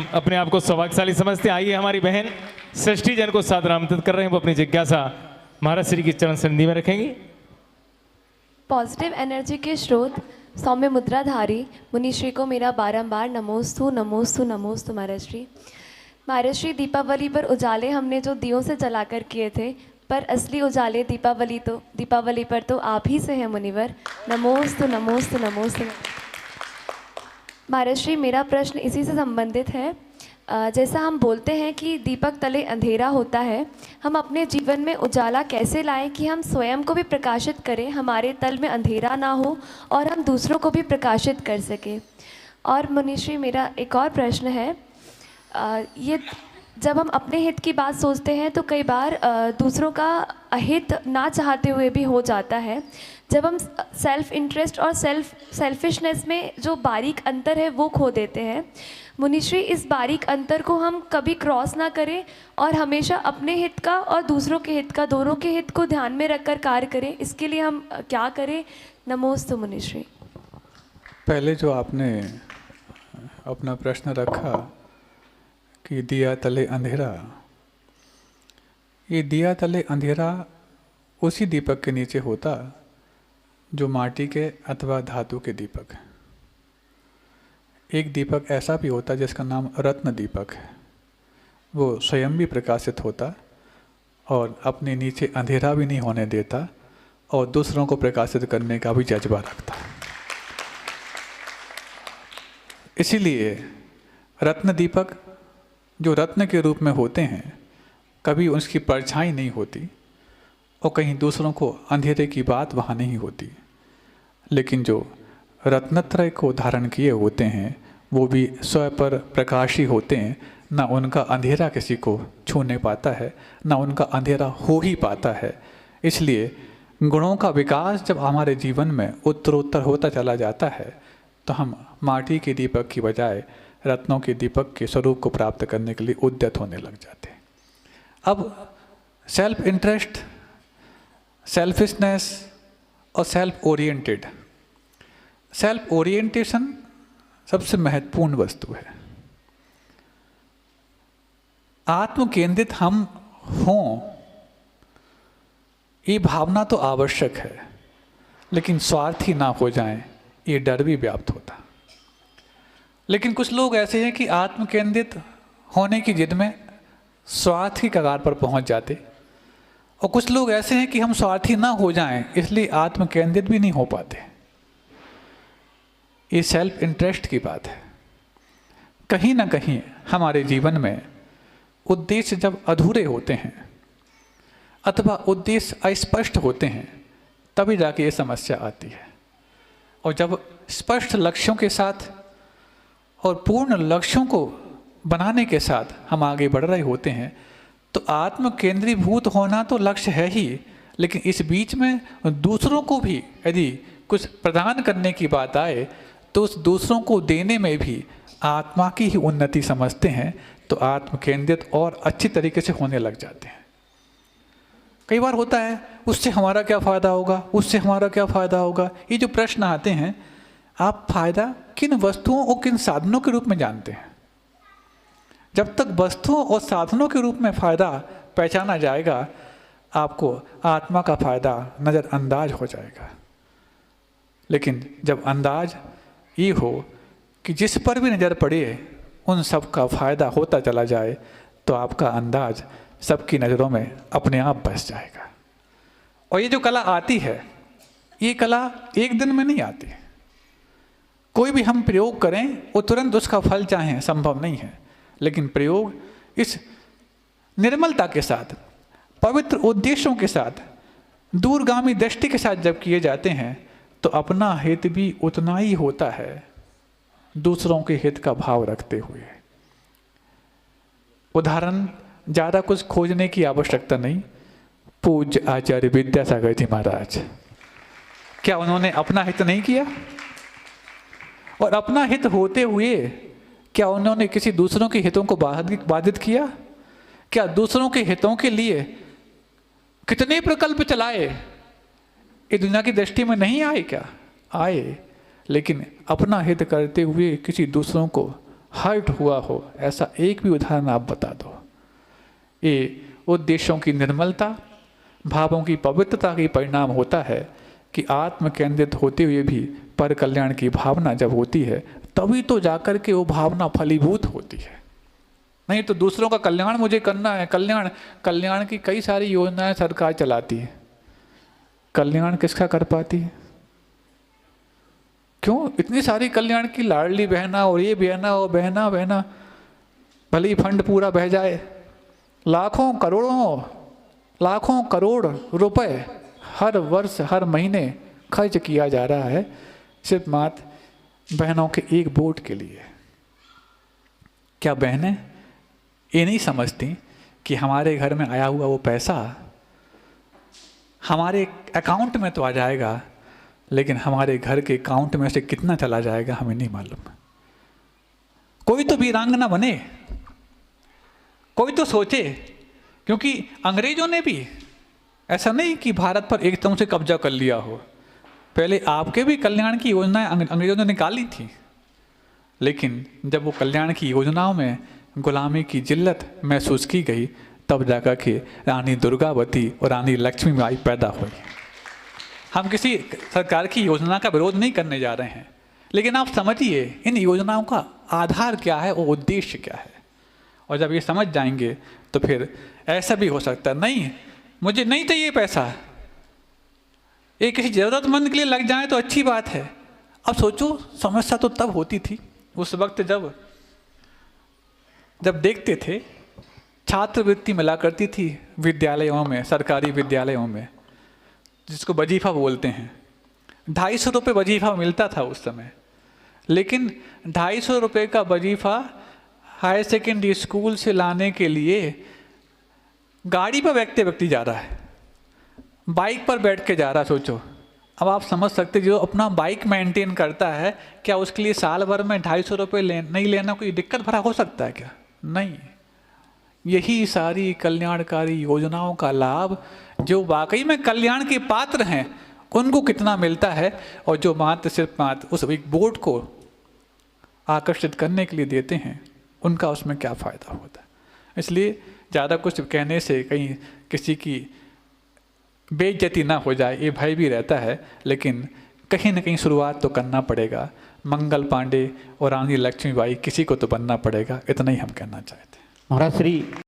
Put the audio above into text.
अपने आप को सौभाग्यशाली समझते हैं। आइए हमारी बहन सृष्टि जैन को सादर आमंत्रित कर रहे हैं। वो अपनी जिज्ञासा महाराज श्री की चरण संधि में रखेंगी। पॉजिटिव एनर्जी के स्रोत सौम्य मुद्राधारी मुनिश्री को मेरा बारंबार नमोस्तु नमोस्तु नमोस्तु महाराज श्री। दीपावली पर उजाले हमने जो दियों से जलाकर किए थे, पर असली उजाले दीपावली पर तो आप ही से हैं मुनिवर। नमोस्तु नमोस्तु नमोस्तु महाराज श्री। मेरा प्रश्न इसी से संबंधित है। जैसा हम बोलते हैं कि दीपक तले अंधेरा होता है, हम अपने जीवन में उजाला कैसे लाएं कि हम स्वयं को भी प्रकाशित करें, हमारे तल में अंधेरा ना हो और हम दूसरों को भी प्रकाशित कर सकें। और मुनिश्री मेरा एक और प्रश्न है, ये जब हम अपने हित की बात सोचते हैं तो कई बार दूसरों का अहित ना चाहते हुए भी हो जाता है। जब हम सेल्फ इंटरेस्ट और सेल्फिशनेस में जो बारीक अंतर है वो खो देते हैं, मुनिश्री इस बारीक अंतर को हम कभी क्रॉस ना करें और हमेशा अपने हित का और दूसरों के हित का, दोनों के हित को ध्यान में रखकर कार्य करें, इसके लिए हम क्या करें? नमोस्तु मुनिश्री। पहले जो आपने अपना प्रश्न रखा कि दिया तले अंधेरा, ये दिया तले अंधेरा उसी दीपक के नीचे होता जो माटी के अथवा धातु के दीपक है। एक दीपक ऐसा भी होता जिसका नाम रत्न दीपक है, वो स्वयं भी प्रकाशित होता और अपने नीचे अंधेरा भी नहीं होने देता और दूसरों को प्रकाशित करने का भी जज्बा रखता। इसीलिए रत्न दीपक जो रत्न के रूप में होते हैं, कभी उसकी परछाई नहीं होती और कहीं दूसरों को अंधेरे की बात वहाँ नहीं होती। लेकिन जो रत्नत्रय को धारण किए होते हैं वो भी स्वयं पर प्रकाशी होते हैं, ना उनका अंधेरा किसी को छूने पाता है, ना उनका अंधेरा हो ही पाता है। इसलिए गुणों का विकास जब हमारे जीवन में उत्तरोत्तर होता चला जाता है तो हम माटी के दीपक की बजाय रत्नों के दीपक के स्वरूप को प्राप्त करने के लिए उद्यत होने लग जाते हैं। अब सेल्फ इंटरेस्ट, सेल्फिशनेस और सेल्फ ओरिएंटेड, सेल्फ ओरिएंटेशन सबसे महत्वपूर्ण वस्तु है। आत्म केंद्रित हम हों, ये भावना तो आवश्यक है, लेकिन स्वार्थी ना हो जाएं, ये डर भी व्याप्त होता। लेकिन कुछ लोग ऐसे हैं कि आत्म केंद्रित होने की जिद में स्वार्थ की कगार पर पहुंच जाते, और कुछ लोग ऐसे हैं कि हम स्वार्थी ना हो जाएं इसलिए आत्म केंद्रित भी नहीं हो पाते। ये सेल्फ इंटरेस्ट की बात है। कहीं ना कहीं हमारे जीवन में उद्देश्य जब अधूरे होते हैं अथवा उद्देश्य अस्पष्ट होते हैं, तभी जाके ये समस्या आती है। और जब स्पष्ट लक्ष्यों के साथ और पूर्ण लक्ष्यों को बनाने के साथ हम आगे बढ़ रहे होते हैं तो आत्म केंद्रीभूत होना तो लक्ष्य है ही, लेकिन इस बीच में दूसरों को भी यदि कुछ प्रदान करने की बात आए तो उस दूसरों को देने में भी आत्मा की ही उन्नति समझते हैं, तो आत्म केंद्रित और अच्छी तरीके से होने लग जाते हैं। कई बार होता है उससे हमारा क्या फ़ायदा होगा, उससे हमारा क्या फ़ायदा होगा, ये जो प्रश्न आते हैं, आप फायदा किन वस्तुओं और किन साधनों के रूप में जानते हैं? जब तक वस्तुओं और साधनों के रूप में फायदा पहचाना जाएगा, आपको आत्मा का फायदा नज़रअंदाज हो जाएगा। लेकिन जब अंदाज ये हो कि जिस पर भी नज़र पड़े उन सब का फायदा होता चला जाए, तो आपका अंदाज सबकी नज़रों में अपने आप बस जाएगा। और ये जो कला आती है, ये कला एक दिन में नहीं आती। कोई भी हम प्रयोग करें वो तुरंत उसका फल चाहें संभव नहीं है, लेकिन प्रयोग इस निर्मलता के साथ, पवित्र उद्देश्यों के साथ, दूरगामी दृष्टि के साथ जब किए जाते हैं तो अपना हित भी उतना ही होता है, दूसरों के हित का भाव रखते हुए। उदाहरण ज़्यादा कुछ खोजने की आवश्यकता नहीं। पूज्य आचार्य विद्यासागर जी महाराज, क्या उन्होंने अपना हित नहीं किया? और अपना हित होते हुए क्या उन्होंने किसी दूसरों के हितों को बाधित किया? क्या दूसरों के हितों के लिए कितने प्रकल्प चलाए? ये दुनिया की दृष्टि में नहीं आए क्या? आए, लेकिन अपना हित करते हुए किसी दूसरों को हर्ट हुआ हो, ऐसा एक भी उदाहरण आप बता दो। ये उद्देश्यों की निर्मलता, भावों की पवित्रता की परिणाम होता है कि आत्म केंद्रित होते हुए भी पर कल्याण की भावना जब होती है तभी तो जाकर के वो भावना फलीभूत होती है। नहीं तो दूसरों का कल्याण मुझे करना है, कल्याण की कई सारी योजनाएं सरकार चलाती है, कल्याण किसका कर पाती है? क्यों इतनी सारी कल्याण की लाडली बहना और ये बहना और बहना, भले ही फंड पूरा बह जाए, लाखों करोड़ रुपए हर वर्ष हर महीने खर्च किया जा रहा है सिर्फ मात्र बहनों के एक वोट के लिए। क्या बहनें ये नहीं समझती कि हमारे घर में आया हुआ वो पैसा हमारे अकाउंट में तो आ जाएगा, लेकिन हमारे घर के अकाउंट में से कितना चला जाएगा हमें नहीं मालूम। कोई तो वीरांगना बने, कोई तो सोचे, क्योंकि अंग्रेजों ने भी ऐसा नहीं कि भारत पर एकदम से कब्जा कर लिया हो, पहले आपके भी कल्याण की योजनाएं अंग्रेजों ने निकाली थी, लेकिन जब वो कल्याण की योजनाओं में गुलामी की जिल्लत महसूस की गई तब जाकर के रानी दुर्गावती और रानी लक्ष्मीबाई पैदा हुई। हम किसी सरकार की योजना का विरोध नहीं करने जा रहे हैं, लेकिन आप समझिए इन योजनाओं का आधार क्या है और उद्देश्य क्या है। और जब ये समझ जाएंगे तो फिर ऐसा भी हो सकता है, नहीं मुझे नहीं चाहिए पैसा, ये किसी ज़रूरतमंद के लिए लग जाए तो अच्छी बात है। अब सोचो समस्या तो तब होती थी उस वक्त जब देखते थे छात्रवृत्ति मिला करती थी विद्यालयों में, सरकारी विद्यालयों में, जिसको वजीफा बोलते हैं। 250 रुपये वजीफा मिलता था उस समय, लेकिन 250 रुपये का वजीफा हायर सेकेंडरी स्कूल से लाने के लिए गाड़ी पर व्यक्ति जा रहा है, बाइक पर बैठ के जा रहा है। सोचो, अब आप समझ सकते जो अपना बाइक मेंटेन करता है, क्या उसके लिए साल भर में 250 रुपये नहीं लेना कोई दिक्कत भरा हो सकता है क्या? नहीं। यही सारी कल्याणकारी योजनाओं का लाभ जो वाकई में कल्याण के पात्र हैं उनको कितना मिलता है, और जो सिर्फ उस एक वोट को आकर्षित करने के लिए देते हैं उनका उसमें क्या फ़ायदा होता है। इसलिए ज़्यादा कुछ कहने से कहीं किसी की बेइज्जती ना हो जाए ये भय भी रहता है, लेकिन कहीं ना कहीं शुरुआत तो करना पड़ेगा। मंगल पांडे और रानी लक्ष्मीबाई किसी को तो बनना पड़ेगा, इतना ही हम कहना चाहते हैं। महाराज श्री